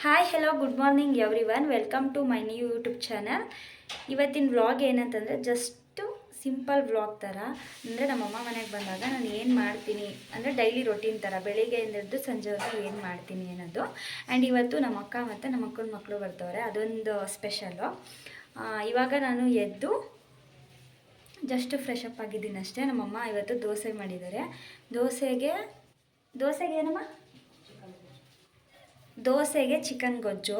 Hi hello good morning every one welcome to my new YouTube channel. ಇವತ್ತಿನ vlog ಏನಂತಂದರೆ just simple vlog ಥರ. ಅಂದರೆ ನಮ್ಮಮ್ಮ ಮನೆಗೆ ಬಂದಾಗ ನಾನು ಏನು ಮಾಡ್ತೀನಿ ಅಂದರೆ ಡೈಲಿ ರೊಟೀನ್ ಥರ ಬೆಳಿಗ್ಗೆಯಿಂದ ಹಿಡಿದು ಸಂಜೆವರೆಗೂ ಏನು ಮಾಡ್ತೀನಿ ಅನ್ನೋದು. ಆ್ಯಂಡ್ ಇವತ್ತು ನಮ್ಮ ಅಕ್ಕ ಮತ್ತು ನಮ್ಮ ಅಕ್ಕನ ಮಕ್ಕಳು ಬರ್ತವ್ರೆ, ಅದೊಂದು ಸ್ಪೆಷಲು. ಇವಾಗ ನಾನು ಎದ್ದು ಜಸ್ಟ್ ಫ್ರೆಶ್ ಅಪ್ ಆಗಿದ್ದೀನಿ ಅಷ್ಟೇ. ನಮ್ಮಮ್ಮ ಇವತ್ತು ದೋಸೆ ಮಾಡಿದ್ದಾರೆ. ದೋಸೆಗೆ ಏನಮ್ಮ ದೋಸೆಗೆ ಚಿಕನ್ ಗೊಜ್ಜು,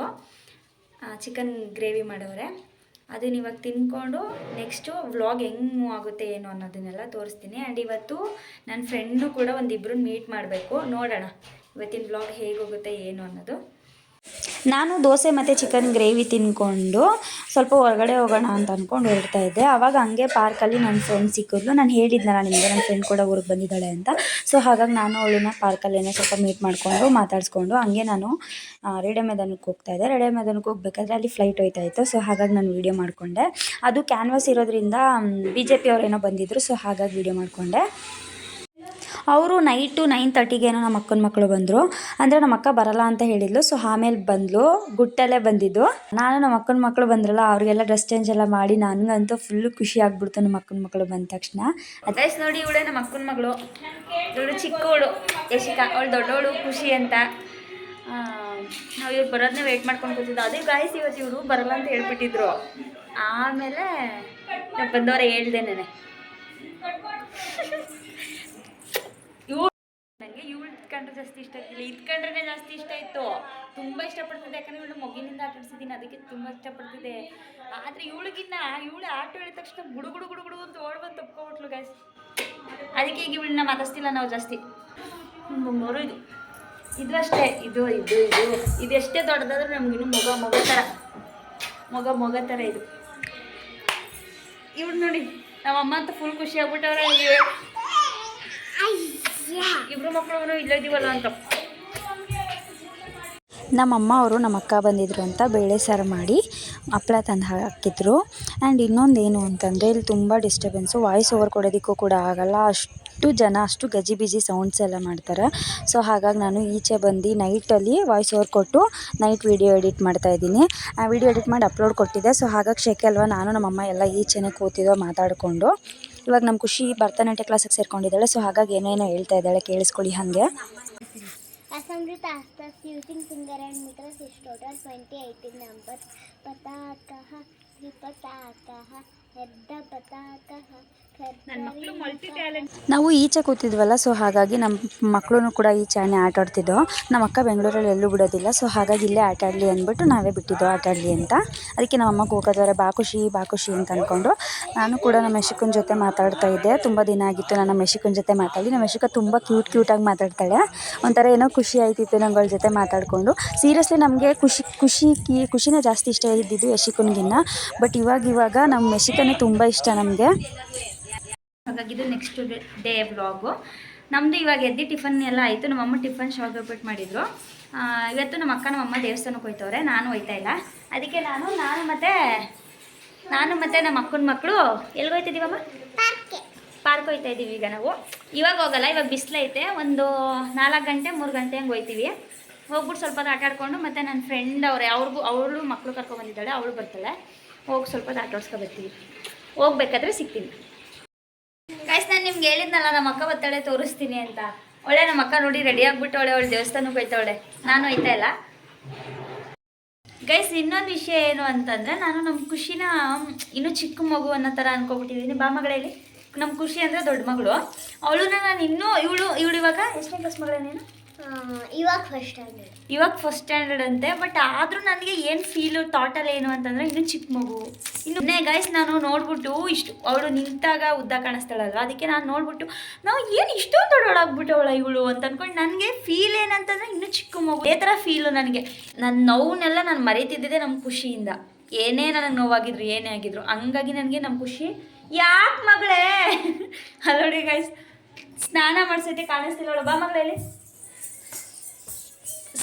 ಚಿಕನ್ ಗ್ರೇವಿ ಮಾಡವ್ರೆ. ಅದನ್ನ ಇವಾಗ ತಿನ್ಕೊಂಡು ನೆಕ್ಸ್ಟು ವ್ಲಾಗ್ ಹೆಂಗೆ ಮೂವ್ ಆಗುತ್ತೆ ಏನು ಅನ್ನೋದನ್ನೆಲ್ಲ ತೋರಿಸ್ತೀನಿ. ಆ್ಯಂಡ್ ಇವತ್ತು ನನ್ನ ಫ್ರೆಂಡು ಕೂಡ ಒಂದಿಬ್ಬರು ಮೀಟ್ ಮಾಡಬೇಕು. ನೋಡೋಣ ಇವತ್ತಿನ ವ್ಲಾಗ್ ಹೇಗೆ ಹೋಗುತ್ತೆ ಏನು ಅನ್ನೋದು. ನಾನು ದೋಸೆ ಮತ್ತು ಚಿಕನ್ ಗ್ರೇವಿ ತಿನ್ಕೊಂಡು ಸ್ವಲ್ಪ ಹೊರಗಡೆ ಹೋಗೋಣ ಅಂತ ಅಂದ್ಕೊಂಡು ಹೊರಡ್ತಾ ಇದ್ದೆ. ಆವಾಗ ಹಂಗೆ ಪಾರ್ಕಲ್ಲಿ ನನ್ನ ಫ್ರೆಂಡ್ ಸಿಕ್ಕಿದ್ಲು. ನಾನು ಹೇಳಿದ್ನಲ್ಲ ನಿಮಗೆ ನನ್ನ ಫ್ರೆಂಡ್ ಕೂಡ ಊರಿಗೆ ಬಂದಿದ್ದಾಳೆ ಅಂತ. ಸೊ ಹಾಗಾಗಿ ನಾನು ಅವಳನ್ನ ಪಾರ್ಕಲ್ಲೇನೋ ಸ್ವಲ್ಪ ಮೀಟ್ ಮಾಡಿಕೊಂಡು ಮಾತಾಡಿಸ್ಕೊಂಡು ಹಂಗೆ ನಾನು ರೇಡಿಯೋ ಮೈದಾನಕ್ಕೆ ಹೋಗ್ತಾಯಿದ್ದೆ. ರೇಡಿಯೋ ಮೈದಾನಕ್ಕೆ ಹೋಗ್ಬೇಕಾದ್ರೆ ಅಲ್ಲಿ ಫ್ಲೈಟ್ ಹೋಯ್ತಾ ಇತ್ತು. ಸೊ ಹಾಗಾಗಿ ನಾನು ವೀಡಿಯೋ ಮಾಡಿಕೊಂಡೆ. ಅದು ಕ್ಯಾನ್ವಾಸ್ ಇರೋದ್ರಿಂದ BJP ಅವರೇನೋ ಬಂದಿದ್ದರು. ಸೊ ಹಾಗಾಗಿ ವೀಡಿಯೋ ಮಾಡಿಕೊಂಡೆ. ಅವರು ನೈಟು 9:30 ನಮ್ಮ ಅಕ್ಕನ ಮಕ್ಕಳು ಬಂದರು. ಅಂದರೆ ನಮ್ಮ ಅಕ್ಕ ಬರಲ್ಲ ಅಂತ ಹೇಳಿದ್ಲು. ಸೊ ಆಮೇಲೆ ಬಂದಳು, ಗುಟ್ಟಲ್ಲೇ ಬಂದಿದ್ದು. ನಾನು ನಮ್ಮ ಅಕ್ಕನ ಮಕ್ಕಳು ಬಂದ್ರಲ್ಲ, ಅವ್ರಿಗೆಲ್ಲ ಡ್ರೆಸ್ ಚೇಂಜ್ ಎಲ್ಲ ಮಾಡಿ ನನಗಂತೂ ಫುಲ್ಲು ಖುಷಿ ಆಗ್ಬಿಡ್ತು ನಮ್ಮ ಅಕ್ಕನ ಮಕ್ಕಳು ಬಂದ ತಕ್ಷಣ. ಅದೈಸ್ ನೋಡಿ, ಇವಳೆ ನಮ್ಮ ಅಕ್ಕನ ಮಗಳು, ಇವಳು ಚಿಕ್ಕವಳು ಯಶಿಕಾ, ಅವಳು ದೊಡ್ಡವಳು ಖುಷಿ ಅಂತ. ನಾವು ಇವ್ರು ಬರೋದನ್ನೇ ವೆಯ್ಟ್ ಮಾಡ್ಕೊಂಡು ಕೂತಿದ್ದು. ಅದೇ ಗಾಯ್ಸ್ ಇವತ್ತು ಇವರು ಬರಲ್ಲ ಅಂತ ಹೇಳ್ಬಿಟ್ಟಿದ್ರು. ಆಮೇಲೆ ಬಂದವರೇ ಹೇಳ್ದೇನೆ. ನನಗೆ ಇವಳು ಇಟ್ಕೊಂಡ್ರೆ ಜಾಸ್ತಿ ಇಷ್ಟ ಆಗ್ತಿಲ್ಲ, ಇಟ್ಕೊಂಡ್ರೆ ಜಾಸ್ತಿ ಇಷ್ಟ ಇತ್ತು. ತುಂಬ ಇಷ್ಟಪಡ್ತಿದ್ದೆ, ಯಾಕಂದರೆ ಇವಳು ಮಗುವಿನಿಂದ ಆಟ ಆಡಿಸಿದ್ದೀನಿ, ಅದಕ್ಕೆ ತುಂಬ ಇಷ್ಟಪಡ್ತಿದ್ದೆ. ಆದರೆ ಇವಳು ಆಟ ಹೇಳಿದ ತಕ್ಷಣ ಗುಡು ಅಂತ ಓಡ್ಬಂದು ತಪ್ಕೊಬಿಟ್ಲು ಗಾಯ್ಸ್. ಅದಕ್ಕೆ ಈಗ ಇವಳನ್ನ ಮಾತಾಡ್ತಿಲ್ಲ ನಾವು ಜಾಸ್ತಿ. ಮರು ಇದು ಅಷ್ಟೇ, ಇದು ಎಷ್ಟೇ ದೊಡ್ಡದಾದ್ರೂ ನಮಗಿನ್ನು ಮೊಗ ಥರ ಇದು. ಇವಳು ನೋಡಿ ನಮ್ಮಮ್ಮ ಅಂತ ಫುಲ್ ಖುಷಿ ಆಗ್ಬಿಟ್ಟವ್ರೆ. ಇಬ್ರು ಮಕ್ಕಳು ಇಲ್ಲದಿವಲ್ಲ ಅಂತ. ನಮ್ಮಮ್ಮ ಅವರು ನಮ್ಮ ಅಕ್ಕ ಬಂದಿದ್ರು ಅಂತ ಬೇಳೆ ಸಾರು ಮಾಡಿ ಹಪ್ಪಳ ತಂದು ಹಾಕಿದ್ರು. ಆ್ಯಂಡ್ ಇನ್ನೊಂದು ಏನು ಅಂತಂದರೆ ಇಲ್ಲಿ ತುಂಬ ಡಿಸ್ಟರ್ಬೆನ್ಸು, ವಾಯ್ಸ್ ಓವರ್ ಕೊಡೋದಕ್ಕೂ ಕೂಡ ಆಗಲ್ಲ. ಅಷ್ಟು ಗಜಿಬಿಜಿ ಸೌಂಡ್ಸ್ ಎಲ್ಲ ಮಾಡ್ತಾರೆ. ಸೊ ಹಾಗಾಗಿ ನಾನು ಈಚೆ ಬಂದು ನೈಟಲ್ಲಿ ವಾಯ್ಸ್ ಓವರ್ ಕೊಟ್ಟು ನೈಟ್ ವೀಡಿಯೋ ಎಡಿಟ್ ಮಾಡ್ತಾಯಿದ್ದೀನಿ. ಆ ವಿಡಿಯೋ ಎಡಿಟ್ ಮಾಡಿ ಅಪ್ಲೋಡ್ ಕೊಟ್ಟಿದ್ದೆ. ಸೊ ಹಾಗಾಗಿ ಶೆಕೆ ಅಲ್ವಾ, ನಾನು ನಮ್ಮಮ್ಮ ಎಲ್ಲ ಈಚೆನೇ ಕೂತಿದ್ದೋ ಮಾತಾಡಿಕೊಂಡು. ಇವಾಗ ನಮ್ಮ ಖುಷಿ ಭರತನಾಟ್ಯ ಕ್ಲಾಸಿಗೆ ಸೇರ್ಕೊಂಡಿದ್ದಾಳೆ. ಸೊ ಹಾಗಾಗಿ ಏನೇನೋ ಹೇಳ್ತಾ ಇದ್ದಾಳೆ, ಕೇಳಿಸ್ಕೊಳ್ಳಿ ಹಾಗೆ. Assembly tasks using finger and meters is total 2018 numbers. Patakaha, Patakaha, Hedda Patakaha. ನಾವು ಈಚೆ ಕೂತಿದ್ವಲ್ಲ, ಸೊ ಹಾಗಾಗಿ ನಮ್ಮ ಮಕ್ಕಳು ಕೂಡ ಈಚೆನೇ ಆಟ ಆಡ್ತಿದ್ದೋ. ನಮ್ಮ ಅಕ್ಕ ಬೆಂಗಳೂರಲ್ಲಿ ಎಲ್ಲೂ ಬಿಡೋದಿಲ್ಲ. ಸೊ ಹಾಗಾಗಿ ಇಲ್ಲೇ ಆಟ ಆಡಲಿ ಅಂದ್ಬಿಟ್ಟು ನಾವೇ ಬಿಟ್ಟಿದ್ದೋ ಆಟ ಆಡಲಿ ಅಂತ. ಅದಕ್ಕೆ ನಮ್ಮ ಅಮ್ಮಗೆ ಹೋಗೋದವರೆ ಬಾ ಖುಷಿ ಅಂತ ಅಂದ್ಕೊಂಡು ನಾನು ಕೂಡ ನಮ್ಮ ಯಶಿಕನ ಜೊತೆ ಮಾತಾಡ್ತಾ ಇದ್ದೆ. ತುಂಬ ದಿನ ಆಗಿತ್ತು ನಾನು ನಮ್ಮ ಯಶಿಕನ ಜೊತೆ ಮಾತಾಡಿ. ನಮ್ಮ ಯಶಿಕ ತುಂಬ ಕ್ಯೂಟಾಗಿ ಮಾತಾಡ್ತಾಳೆ. ಒಂಥರ ಏನೋ ಖುಷಿ ಆಯ್ತಿತ್ತು ನಂಗೆ ಅವಳ ಜೊತೆ ಮಾತಾಡಿಕೊಂಡು. ಸೀರಿಯಸ್ಲಿ ನಮಗೆ ಖುಷಿನೇ ಜಾಸ್ತಿ ಇಷ್ಟ ಇದ್ದಿದ್ದು ಯಶಿಕನಿಗಿನ್ನ. ಬಟ್ ಇವಾಗ ನಮ್ಮ ಯಶಿಕನೇ ತುಂಬ ಇಷ್ಟ ನಮಗೆ. ಹಾಗಾಗಿ ಇದು ನೆಕ್ಸ್ಟ್ ಡೇ ವ್ಲಾಗು ನಮ್ಮದು. ಇವಾಗ ಎದ್ದು ಟಿಫನ್ ಎಲ್ಲ ಆಯಿತು. ನಮ್ಮಮ್ಮ ಟಿಫನ್ ಶಾವಿಗೆ ಉಪ್ಪಿಟ್ಟು ಮಾಡಿದರು. ಇವತ್ತು ನಮ್ಮ ಅಕ್ಕ ನಮ್ಮಮ್ಮ ದೇವಸ್ಥಾನಕ್ಕೆ ಹೋಯ್ತವ್ರೆ, ನಾನು ಹೋಯ್ತಾ ಇಲ್ಲ. ಅದಕ್ಕೆ ನಾನು ಮತ್ತು ನಮ್ಮ ಅಕ್ಕನ ಮಕ್ಕಳು ಎಲ್ಲಿಗೆ ಹೋಯ್ತಿದ್ದೀವಮ್ಮ? ಪಾರ್ಕ್ ಹೋಯ್ತಾ ಇದ್ದೀವಿ. ಈಗ ನಾವು ಇವಾಗ ಹೋಗಲ್ಲ, ಇವಾಗ ಬಿಸಿಲೈತೆ. ಒಂದು 4 ಗಂಟೆ 3 ಗಂಟೆ ಹಂಗೆ ಹೋಯ್ತೀವಿ. ಹೋಗ್ಬಿಟ್ಟು ಸ್ವಲ್ಪ ಆಟ ಆಡ್ಕೊಂಡು, ಮತ್ತು ನನ್ನ ಫ್ರೆಂಡ್ ಅವಳು ಮಕ್ಕಳು ಕರ್ಕೊಬಂದಿದ್ದಾಳೆ, ಅವಳು ಬರ್ತಾಳೆ. ಹೋಗಿ ಸ್ವಲ್ಪ ಆಟ ಆಡ್ಸ್ಕೊಬರ್ತೀವಿ. ಹೋಗ್ಬೇಕಾದ್ರೆ ಸಿಗ್ತೀನಿ ಗೈಸ್. ನಾನು ನಿಮ್ಗೆ ಹೇಳಿದ್ನಲ್ಲ ನಮ್ಮ ಅಕ್ಕ ಬರ್ತಾಳೆ ತೋರಿಸ್ತೀನಿ ಅಂತ. ಒಳ್ಳೆ ನಮ್ಮ ಅಕ್ಕ ನೋಡಿ ರೆಡಿ ಆಗಿಬಿಟ್ಟವಳೆ, ಅವಳು ದೇವಸ್ಥಾನಕ್ಕೆ ಹೋಯ್ತಾವಳೆ, ನಾನು ಹೋಯ್ತಾ ಇಲ್ಲ ಗೈಸ್. ಇನ್ನೊಂದು ವಿಷಯ ಏನು ಅಂತಂದರೆ, ನಾನು ನಮ್ಮ ಖುಷಿನ ಇನ್ನೂ ಚಿಕ್ಕ ಮಗು ಅನ್ನೋ ಥರ ಅನ್ಕೊಬಿಟ್ಟಿದ್ದೀನಿ. ಬಾ ಮಗಳಲ್ಲಿ ನಮ್ಮ ಖುಷಿ ಅಂದರೆ ದೊಡ್ಡ ಮಗಳು. ಅವಳನ್ನ ನಾನು ಇನ್ನೂ ಇವಳು ಇವಾಗ ಎಷ್ಟನೇ ಕ್ಲಾಸ್ ಮಗಳೇ ನೀನು? ಇವಾಗ ಫಸ್ಟ್ ಸ್ಟ್ಯಾಂಡರ್ಡ್ ಅಂತೆ. ಬಟ್ ಆದರೂ ನನಗೆ ಏನು ಫೀಲು ಥಾಟಲ್ಲಿ ಏನು ಅಂತಂದರೆ ಇನ್ನೂ ಚಿಕ್ಕ ಮಗು. ಇನ್ನೇ ಗೈಸ್ ನಾನು ನೋಡ್ಬಿಟ್ಟು ಅವಳು ನಿಂತಾಗ ಉದ್ದ ಕಾಣಿಸ್ತಾಳಲ್ವ, ಅದಕ್ಕೆ ನಾನು ನೋಡ್ಬಿಟ್ಟು ನಾವು ಏನು ಇಷ್ಟೊಂದು ದೊಡ್ಡವಳಾಗ್ಬಿಟ್ಟವಳ ಇವಳು ಅಂತ ಅಂದ್ಕೊಂಡು ನನಗೆ ಫೀಲ್ ಏನಂತಂದರೆ ಇನ್ನೂ ಚಿಕ್ಕ ಮಗು ಅದೇ ಥರ ಫೀಲು ನನಗೆ. ನನ್ನ ನೋವನ್ನೆಲ್ಲ ನಾನು ಮರೀತಿದ್ದಿದ್ದೆ ನಮ್ಮ ಖುಷಿಯಿಂದ. ಏನೇ ನನಗೆ ನೋವಾಗಿದ್ರು ಏನೇ ಆಗಿದ್ರು, ಹಂಗಾಗಿ ನನಗೆ ನಮ್ಮ ಖುಷಿ. ಯಾಕೆ ಮಗಳೇ ಅಲ್ಲೋಡಿ ಗೈಸ್, ಸ್ನಾನ ಮಾಡಿಸೈತೆ ಕಾಣಿಸ್ತಿಲ್ಲ ಅವಳು. ಬಾ ಮಗಳಲ್ಲಿ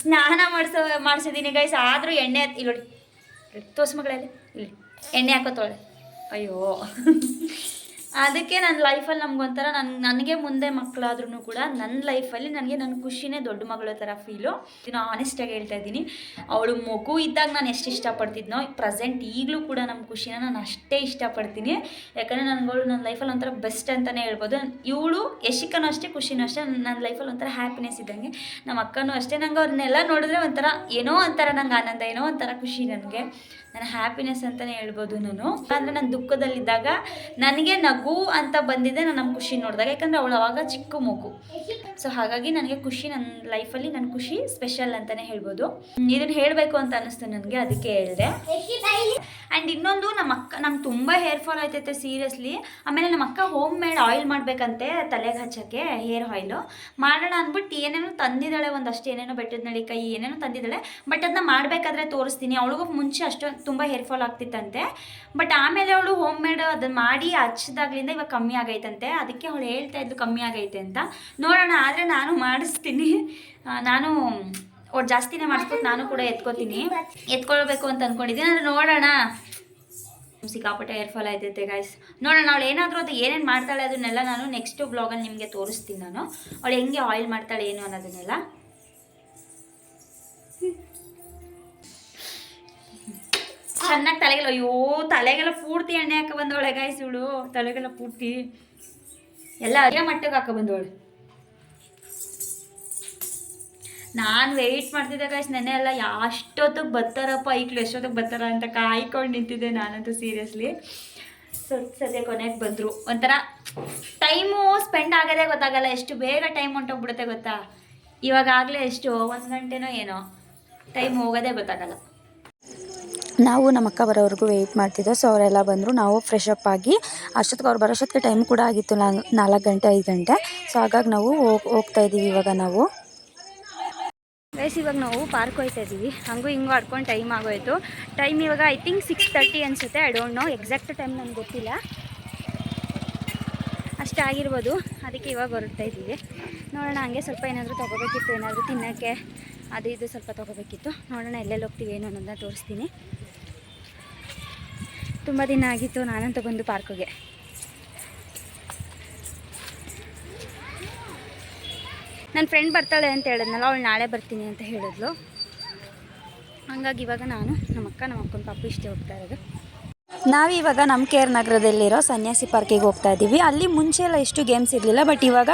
ಸ್ನಾನ ಮಾಡಿಸಿದ್ದೀನಿ ಗೈಸ್. ಆದರೂ ಎಣ್ಣೆ ಇಲ್ಲಿ ತೋರ್ಸು ಮಗಳಲ್ಲಿ, ಇಲ್ಲಿ ಎಣ್ಣೆ ಹಾಕೋತೋಳೆ. ಅಯ್ಯೋ ಅದಕ್ಕೆ ನನ್ನ ಲೈಫಲ್ಲಿ ನಮಗೊಂಥರ ನನಗೆ ಮುಂದೆ ಮಕ್ಕಳಾದ್ರೂ ಕೂಡ ನನ್ನ ಲೈಫಲ್ಲಿ ನನಗೆ ನನ್ನ ಖುಷಿನೇ ದೊಡ್ಡ ಮಗಳ ಥರ ಫೀಲು. ನಾನು ಆನೆಸ್ಟಾಗಿ ಹೇಳ್ತಾ ಇದ್ದೀನಿ, ಅವಳು ಮಗು ಇದ್ದಾಗ ನಾನು ಎಷ್ಟು ಇಷ್ಟಪಡ್ತಿದ್ನೋ ಪ್ರೆಸೆಂಟ್ ಈಗಲೂ ಕೂಡ ನಮ್ಮ ಖುಷಿನ ನಾನು ಅಷ್ಟೇ ಇಷ್ಟಪಡ್ತೀನಿ. ಯಾಕಂದರೆ ನನಗಳು ನನ್ನ ಲೈಫಲ್ಲಿ ಒಂಥರ ಬೆಸ್ಟ್ ಅಂತಲೇ ಹೇಳ್ಬೋದು. ಇವಳು ಯಶಿಕನೂ ಅಷ್ಟೇ, ಖುಷಿನೂ ಅಷ್ಟೇ ನನ್ನ ಲೈಫಲ್ಲಿ ಒಂಥರ ಹ್ಯಾಪಿನೆಸ್ ಇದ್ದಂಗೆ. ನಮ್ಮ ಅಕ್ಕನೂ ಅಷ್ಟೇ. ನಂಗೆ ಅವ್ರನ್ನೆಲ್ಲ ನೋಡಿದ್ರೆ ಒಂಥರ ಏನೋ ಒಂಥರ ನಂಗೆ ಆನಂದ, ಏನೋ ಒಂಥರ ಖುಷಿ. ನನಗೆ ನನ್ನ ಹ್ಯಾಪಿನೆಸ್ ಅಂತಲೇ ಹೇಳ್ಬೋದು ನಾನು. ಅಂದರೆ ನಾನು ದುಃಖದಲ್ಲಿದ್ದಾಗ ನನಗೆ ನಗು ಅಂತ ಬಂದಿದೆ ನಾನು ನಮ್ಮ ಖುಷಿ ನೋಡಿದಾಗ. ಯಾಕಂದರೆ ಅವಳು ಅವಾಗ ಚಿಕ್ಕ ಮಗು. ಸೊ ಹಾಗಾಗಿ ನನಗೆ ಖುಷಿ, ನನ್ನ ಲೈಫಲ್ಲಿ ನನ್ನ ಖುಷಿ ಸ್ಪೆಷಲ್ ಅಂತಲೇ ಹೇಳ್ಬೋದು. ಇದನ್ನು ಹೇಳಬೇಕು ಅಂತ ಅನ್ನಿಸ್ತು ನನಗೆ, ಅದಕ್ಕೆ ಹೇಳಿದೆ. ಆ್ಯಂಡ್ ಇನ್ನೊಂದು, ನಮ್ಮ ಅಕ್ಕ ನಂಗೆ ತುಂಬ ಹೇರ್ ಫಾಲ್ ಆಯ್ತೈತೆ ಸೀರಿಯಸ್ಲಿ. ಆಮೇಲೆ ನಮ್ಮ ಅಕ್ಕ ಹೋಮ್ ಮೇಡ್ ಆಯಿಲ್ ಮಾಡಬೇಕಂತೆ ತಲೆಗೆ ಹಚ್ಚೋಕ್ಕೆ, ಹೇರ್ ಆಯಿಲು ಮಾಡೋಣ ಅಂದ್ಬಿಟ್ಟು ಏನೇನೋ ತಂದಿದ್ದಾಳೆ, ಒಂದಷ್ಟು ಏನೇನೋ ಬೆಟ್ಟದ ನೆಲ್ಲಿಕಾಯಿ ಏನೇನೋ ತಂದಿದ್ದಾಳೆ. ಬಟ್ ಅದನ್ನ ಮಾಡಬೇಕಾದ್ರೆ ತೋರಿಸ್ತೀನಿ. ಅವಳಿಗೂ ಮುಂಚೆ ಅಷ್ಟು ತುಂಬ ಹೇರ್ ಫಾಲ್ ಆಗ್ತಿತ್ತಂತೆ. ಬಟ್ ಆಮೇಲೆ ಅವಳು ಹೋಮ್ ಮೇಡ್ ಅದನ್ನು ಮಾಡಿ ಹಚ್ಚಿದಾಗ್ಲಿಂದ ಇವಾಗ ಕಮ್ಮಿ ಆಗೈತಂತೆ. ಅದಕ್ಕೆ ಅವಳು ಹೇಳ್ತಾ ಇದ್ಲು ಕಮ್ಮಿ ಆಗೈತೆ ಅಂತ. ನೋಡೋಣ, ಆದರೆ ನಾನು ಮಾಡಿಸ್ತೀನಿ. ನಾನು ಅವ್ರು ಜಾಸ್ತಿನೇ ಮಾಡಿಸ್ಬಿಟ್ಟು ನಾನು ಕೂಡ ಎತ್ಕೊಳ್ಬೇಕು ಅಂತ ಅಂದ್ಕೊಂಡಿದ್ದೀನಿ. ಅಂದರೆ ನೋಡೋಣ, ಸಿಕ್ಕಾಪಟ್ಟೆ ಹೇರ್ ಫಾಲ್ ಆಯ್ತೈತೆ ಗೈಸ್. ನೋಡೋಣ ಅವಳು ಏನಾದರೂ ಅದು ಏನೇನು ಮಾಡ್ತಾಳೆ ಅದನ್ನೆಲ್ಲ ನಾನು ನೆಕ್ಸ್ಟ್ ಬ್ಲಾಗಲ್ಲಿ ನಿಮಗೆ ತೋರಿಸ್ತೀನಿ. ನಾನು ಅವಳು ಹೆಂಗೆ ಆಯಿಲ್ ಮಾಡ್ತಾಳೆ ಏನು ಅನ್ನೋದನ್ನೆಲ್ಲ. ಚೆನ್ನಾಗಿ ತಲೆಗೆಲ್ಲ, ಅಯ್ಯೋ ತಲೆಗೆಲ್ಲ ಪೂರ್ತಿ ಎಣ್ಣೆ ಹಾಕೊ ಬಂದವಳೆ ಗೈಸ್ ಇವಳು. ತಲೆಗೆಲ್ಲ ಪೂರ್ತಿ ಎಲ್ಲ ಅದೇ ಮಟ್ಟಿಗೆ ಹಾಕೊ ಬಂದವಳು. ನಾನು ವೆಯ್ಟ್ ಮಾಡ್ತಿದ್ದೆ ಗೈಸ್, ನೆನ್ನೆ ಎಲ್ಲ ಎಷ್ಟೊತ್ತಿಗೆ ಬರ್ತಾರಪ್ಪ ಈಗಲೂ, ಎಷ್ಟೊತ್ತಿಗೆ ಬರ್ತಾರ ಅಂತ ಕಾಯ್ಕೊಂಡು ನಿಂತಿದ್ದೆ ನಾನಂತೂ ಸೀರಿಯಸ್ಲಿ. ಸದ್ಯ ಕೊನೆಗೆ ಬಂದರು. ಒಂಥರ ಟೈಮು ಸ್ಪೆಂಡ್ ಆಗೋದೇ ಗೊತ್ತಾಗಲ್ಲ, ಎಷ್ಟು ಬೇಗ ಟೈಮ್ ಹೊಂಟೋಗ್ಬಿಡುತ್ತೆ ಗೊತ್ತಾ. ಇವಾಗಲೇ ಎಷ್ಟು 1 ಗಂಟೆನೋ ಏನೋ, ಟೈಮ್ ಹೋಗೋದೇ ಗೊತ್ತಾಗಲ್ಲ. ನಾವು ನಮ್ಮ ಅಕ್ಕ ಬರೋವರೆಗೂ ವೆಯ್ಟ್ ಮಾಡ್ತಿದ್ದೋ. ಸೊ ಅವರೆಲ್ಲ ಬಂದರು. ನಾವು ಫ್ರೆಶ್ ಅಪ್ ಆಗಿ ಅಷ್ಟೊತ್ತಿಗೆ ಅವ್ರು ಬರೋಷ್ಟೊತ್ತಿಗೆ ಟೈಮ್ ಕೂಡ ಆಗಿತ್ತು 4 ಗಂಟೆ 5 ಗಂಟೆ. ಸೊ ಹಾಗಾಗಿ ನಾವು ಹೋಗ್ತಾ ಇದ್ದೀವಿ ಇವಾಗ ನಾವು. ಗೈಸ್ ಇವಾಗ ನಾವು ಪಾರ್ಕ್ ಹೋಗ್ತಾ ಇದ್ದೀವಿ. ಹಂಗೂ ಹಿಂಗೂ ಆಡ್ಕೊಂಡು ಟೈಮ್ ಆಗೋಯ್ತು. ಟೈಮ್ ಇವಾಗ ಐ ಥಿಂಕ್ 6:30 ಅನಿಸುತ್ತೆ. I don't know exact time ನನಗೆ ಗೊತ್ತಿಲ್ಲ, ಅಷ್ಟಾಗಿರ್ಬೋದು. ಅದಕ್ಕೆ ಇವಾಗ ಹೊರಡ್ತಾ ಇದ್ದೀವಿ. ನೋಡೋಣ, ಹಂಗೆ ಸ್ವಲ್ಪ ಏನಾದರೂ ತೊಗೋಬೇಕಿತ್ತು, ಏನಾದರೂ ತಿನ್ನೋಕ್ಕೆ ಅದು ಇದು ಸ್ವಲ್ಪ ತೊಗೋಬೇಕಿತ್ತು. ನೋಡೋಣ ಎಲ್ಲೆಲ್ಲಿ ಹೋಗ್ತೀವಿ ಏನು ಅನ್ನೋದನ್ನ ತೋರಿಸ್ತೀನಿ. ತುಂಬ ದಿನ ಆಗಿತ್ತು ನಾನಂತೂ ಬಂದು ಪಾರ್ಕಿಗೆ. ನನ್ನ ಫ್ರೆಂಡ್ ಬರ್ತಾಳೆ ಅಂತ ಹೇಳಿದ್ನಲ್ಲ, ಅವಳು ನಾಳೆ ಬರ್ತೀನಿ ಅಂತ ಹೇಳಿದ್ಲು. ಹಾಗಾಗಿ ಇವಾಗ ನಾನು ನಮ್ಮ ಅಕ್ಕನ ಪಾಪು ಇಷ್ಟೇ ಹೋಗ್ತಾ ಇರೋದು. ನಾವಿವಾಗ ನಮ್ಮ ಕೇರ್ ನಗರದಲ್ಲಿರೋ ಸನ್ಯಾಸಿ ಪಾರ್ಕಿಗೆ ಹೋಗ್ತಾ ಇದ್ದೀವಿ. ಅಲ್ಲಿ ಮುಂಚೆ ಎಲ್ಲ ಎಷ್ಟು ಗೇಮ್ಸ್ ಇರಲಿಲ್ಲ, ಬಟ್ ಇವಾಗ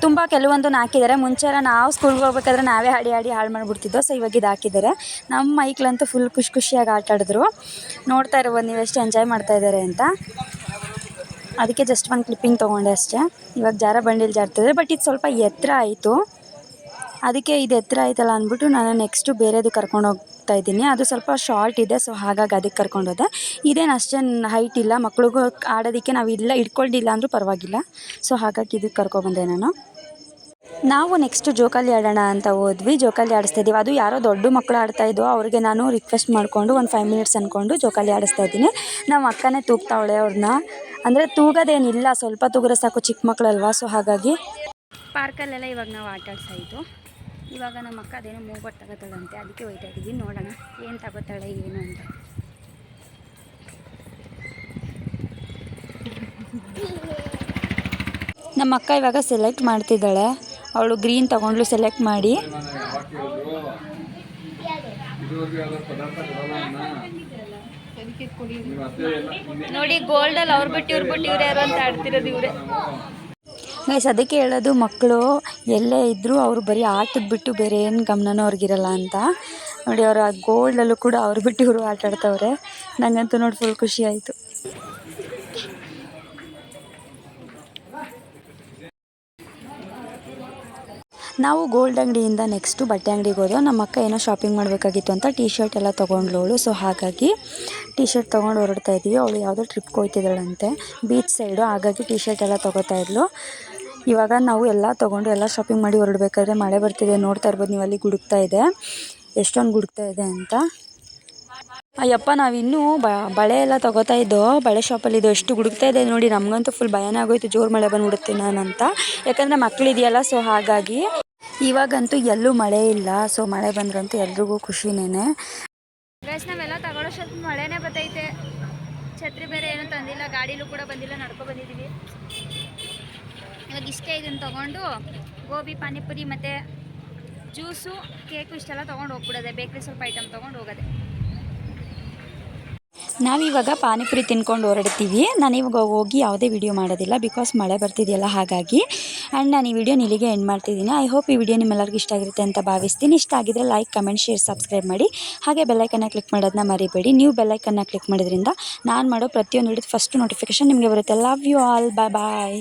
ತುಂಬ ಕೆಲವೊಂದನ್ನು ಹಾಕಿದ್ದಾರೆ. ಮುಂಚೆ ಎಲ್ಲ ನಾವು ಸ್ಕೂಲ್ಗೆ ಹೋಗ್ಬೇಕಾದ್ರೆ ನಾವೇ ಆಡಿ ಹಾಳು ಮಾಡಿಬಿಡ್ತಿದ್ದೋ. ಸೊ ಇವಾಗ ಇದು ಹಾಕಿದ್ದಾರೆ. ನಮ್ಮ ಮೈಕ್ಳಂತೂ ಫುಲ್ ಖುಷಿಯಾಗಿ ಆಟ ಆಡಿದ್ರು. ನೋಡ್ತಾ ಇರ್ಬೋದು ನೀವು ಎಷ್ಟು ಎಂಜಾಯ್ ಮಾಡ್ತಾ ಇದ್ದಾರೆ ಅಂತ. ಅದಕ್ಕೆ ಜಸ್ಟ್ ಒಂದು ಕ್ಲಿಪ್ಪಿಂಗ್ ತೊಗೊಂಡೆ ಅಷ್ಟೇ. ಇವಾಗ ಜಾರ ಬಂಡಿಲಿ ಜಾರ್ತಿದ್ದಾರೆ, ಬಟ್ ಇದು ಸ್ವಲ್ಪ ಎತ್ತರ ಆಯಿತು. ಅದಕ್ಕೆ ಇದು ಎತ್ತರ ಆಯ್ತಲ್ಲ ಅಂದ್ಬಿಟ್ಟು ನಾನು ನೆಕ್ಸ್ಟು ಬೇರೆದು ಕರ್ಕೊಂಡು ಹೋಗ್ತಾ ಇದ್ದೀನಿ. ಅದು ಸ್ವಲ್ಪ ಶಾರ್ಟ್ ಇದೆ, ಸೊ ಹಾಗಾಗಿ ಅದಕ್ಕೆ ಕರ್ಕೊಂಡೋದೆ. ಇದೇನು ಅಷ್ಟೇನು ಹೈಟ್ ಇಲ್ಲ, ಮಕ್ಳಿಗೂ ಆಡೋದಕ್ಕೆ ನಾವು ಇಲ್ಲ ಇಟ್ಕೊಂಡಿಲ್ಲ ಅಂದರೂ ಪರವಾಗಿಲ್ಲ. ಸೊ ಹಾಗಾಗಿ ಇದಕ್ಕೆ ಕರ್ಕೊಬಂದೆ ನಾನು. ನಾವು ನೆಕ್ಸ್ಟು ಜೋಕಾಲಿ ಆಡೋಣ ಅಂತ ಹೋದ್ವಿ. ಜೋಕಾಲಿ ಆಡಿಸ್ತಾ ಇದ್ದೀವಿ. ಅದು ಯಾರೋ ದೊಡ್ಡ ಮಕ್ಕಳು ಆಡ್ತಾಯಿದ್ದೋ, ಅವ್ರಿಗೆ ನಾನು ರಿಕ್ವೆಸ್ಟ್ ಮಾಡಿಕೊಂಡು ಒಂದು 5 ಮಿನಿಟ್ಸ್ ಅಂದ್ಕೊಂಡು ಜೋಕಾಲಿ ಆಡಿಸ್ತಾ ಇದ್ದೀನಿ. ನಮ್ಮ ಅಕ್ಕನೇ ತೂಗ್ತಾವಳೆ ಅವ್ರನ್ನ. ಅಂದರೆ ತೂಗೋದೇನಿಲ್ಲ, ಸ್ವಲ್ಪ ತೂಗಿದ್ರೆ ಸಾಕು, ಚಿಕ್ಕ ಮಕ್ಕಳಲ್ವಾ. ಸೊ ಹಾಗಾಗಿ ಪಾರ್ಕಲ್ಲೆಲ್ಲ ಇವಾಗ ನಾವು ಆಟ ಆಡ್ಸಾಯಿತು. ಇವಾಗ ನಮ್ಮ ಅಕ್ಕ ಅದೇನೋ ಮೂವರ್ ತಗೋತಾಳಂತೆ, ಅದಕ್ಕೆ ಹೋಗ್ತಾ ಇದ್ದೀವಿ. ನೋಡೋಣ ಏನು ತಗೋತಾಳೆ ಏನು ಅಂತ. ನಮ್ಮ ಅಕ್ಕ ಇವಾಗ ಸೆಲೆಕ್ಟ್ ಮಾಡ್ತಿದ್ದಾಳೆ. ಅವಳು ಗ್ರೀನ್ ತೊಗೊಂಡ್ಲು ಸೆಲೆಕ್ಟ್ ಮಾಡಿ. ನೋಡಿ ಗೋಲ್ಡಲ್ಲಿ ಅವ್ರು ಬಿಟ್ಟು ಇವ್ರು ಯಾರು ಅಂತ ಆಡ್ತಿರೋದು ಇವರೇ. ಗೈಸ್ ಅದಕ್ಕೆ ಹೇಳೋದು, ಮಕ್ಕಳು ಎಲ್ಲೇ ಇದ್ದರೂ ಅವರು ಬರೀ ಆಟದ ಬಿಟ್ಟು ಬೇರೆ ಏನು ಗಮನನೂ ಅವ್ರಿಗಿರಲ್ಲ ಅಂತ. ನೋಡಿ ಅವರು ಆ ಗೋಲ್ಡಲ್ಲೂ ಕೂಡ ಅವ್ರು ಬಿಟ್ಟು ಇವರು ಆಟ ಆಡ್ತವ್ರೆ. ನನಗಂತೂ ನೋಡಿ ಫುಲ್ ಖುಷಿ ಆಯಿತು. ನಾವು ಗೋಲ್ಡ್ ಅಂಗಡಿಯಿಂದ ನೆಕ್ಸ್ಟು ಬಟ್ಟೆ ಅಂಗಡಿಗೆ ಹೋದೋ. ನಮ್ಮ ಅಕ್ಕ ಏನೋ ಶಾಪಿಂಗ್ ಮಾಡಬೇಕಾಗಿತ್ತು ಅಂತ ಟೀ ಶರ್ಟ್ ಎಲ್ಲ ತೊಗೊಂಡ್ಲವಳು. ಸೊ ಹಾಗಾಗಿ ಟೀ ಶರ್ಟ್ ತೊಗೊಂಡು ಹೊರಡ್ತಾ ಇದ್ದೀವಿ. ಅವಳು ಯಾವುದೋ ಟ್ರಿಪ್ಗೆ ಹೋಗ್ತಿದ್ದಾಳಂತೆ, ಬೀಚ್ ಸೈಡು. ಹಾಗಾಗಿ ಟೀ ಶರ್ಟ್ ಎಲ್ಲ ತೊಗೋತಾ ಇದ್ಲು. ಇವಾಗ ನಾವು ಎಲ್ಲ ತೊಗೊಂಡು ಎಲ್ಲ ಶಾಪಿಂಗ್ ಮಾಡಿ ಹೊರಡ್ಬೇಕಾದ್ರೆ ಮಳೆ ಬರ್ತಿದೆ. ನೋಡ್ತಾ ಇರ್ಬೋದು ನೀವು, ಅಲ್ಲಿ ಗುಡುಕ್ತಾ ಇದೆ, ಎಷ್ಟೊಂದು ಗುಡುಕ್ತಾ ಇದೆ ಅಂತ. ಅಯ್ಯಪ್ಪ, ನಾವಿನ್ನೂ ಬಳೆ ಎಲ್ಲ ತೊಗೋತಾ ಇದ್ದೋ, ಬಳೆ ಶಾಪಲ್ಲಿದ್ದು ಎಷ್ಟು ಗುಡುಕ್ತಾ ಇದೆ ನೋಡಿ. ನಮಗಂತೂ ಫುಲ್ ಭಯನೇ ಆಗೋಯ್ತು, ಜೋರು ಮಳೆ ಬಂದ್ಬಿಡುತ್ತೆ ನಾನಂತ. ಯಾಕಂದರೆ ಮಕ್ಕಳಿದೆಯಲ್ಲ, ಸೊ ಹಾಗಾಗಿ. ಇವಾಗಂತೂ ಎಲ್ಲೂ ಮಳೆ ಇಲ್ಲ. ಸೊ ಮಳೆ ಬಂದ್ರಂತೂ ಎಲ್ರಿಗೂ ಖುಷಿನೇ. ಗೈಸ್ ನಾವೆಲ್ಲ ತಗೊಳ್ಳೋಷ್ಟೊತ್ತು ಮಳೆನೇ ಬರ್ತೈತೆ. ಛತ್ರಿ ಬೇರೆ ಏನೂ ತಂದಿಲ್ಲ, ಗಾಡೀಲೂ ಕೂಡ ಬಂದಿಲ್ಲ, ನಡ್ಕೊ ಬಂದಿದ್ದೀವಿ. ಇವಾಗ ಇಷ್ಟೇ ಇದನ್ನು ತೊಗೊಂಡು ಗೋಬಿ ಪಾನಿಪುರಿ ಮತ್ತು ಜ್ಯೂಸು ಕೇಕು ಇಷ್ಟೆಲ್ಲ ತೊಗೊಂಡು ಹೋಗ್ಬಿಡೋದೆ, ಬೇಕ್ರಿ ಸ್ವಲ್ಪ ಐಟಮ್ ತೊಗೊಂಡು ಹೋಗೋದೆ. ನಾವಿವಾಗ ಪಾನಿಪುರಿ ತಿನ್ಕೊಂಡು ಹೊರಡ್ತೀವಿ. ನಾನಿವಾಗ ಹೋಗಿ ಯಾವುದೇ ವಿಡಿಯೋ ಮಾಡೋದಿಲ್ಲ, ಬಿಕಾಸ್ ಮಳೆ ಬರ್ತಿದೆಯಲ್ಲ ಹಾಗಾಗಿ. ಆ್ಯಂಡ್ ನಾನು ಈ ವಿಡಿಯೋನ ಇಲ್ಲಿಗೆ ಎಂಡ್ ಮಾಡ್ತಿದ್ದೀನಿ. ಐ ಹೋಪ್ ಈ ವಿಡಿಯೋ ನಿಮ್ಮೆಲ್ಲರಿಗೂ ಇಷ್ಟ ಆಗಿರುತ್ತೆ ಅಂತ ಭಾವಿಸ್ತೀನಿ. ಇಷ್ಟ ಆಗಿದ್ರೆ ಲೈಕ್, ಕಮೆಂಟ್, ಶೇರ್, ಸಬ್ಸ್ಕ್ರೈಬ್ ಮಾಡಿ. ಹಾಗೆ ಬೆಲ್ಲೈಕನ್ನ ಕ್ಲಿಕ್ ಮಾಡೋದನ್ನ ಮರಿಬೇಡಿ. ನೀವು ಬೆಲ್ಲೈಕನ್ನ ಕ್ಲಿಕ್ ಮಾಡೋದ್ರಿಂದ ನಾನು ಮಾಡೋ ಪ್ರತಿಯೊಂದು ವಿಡಿಯೋದ ಫಸ್ಟ್ ನೋಟಿಫಿಕೇಶನ್ ನಿಮಗೆ ಬರುತ್ತೆ. Love you all, bye bye.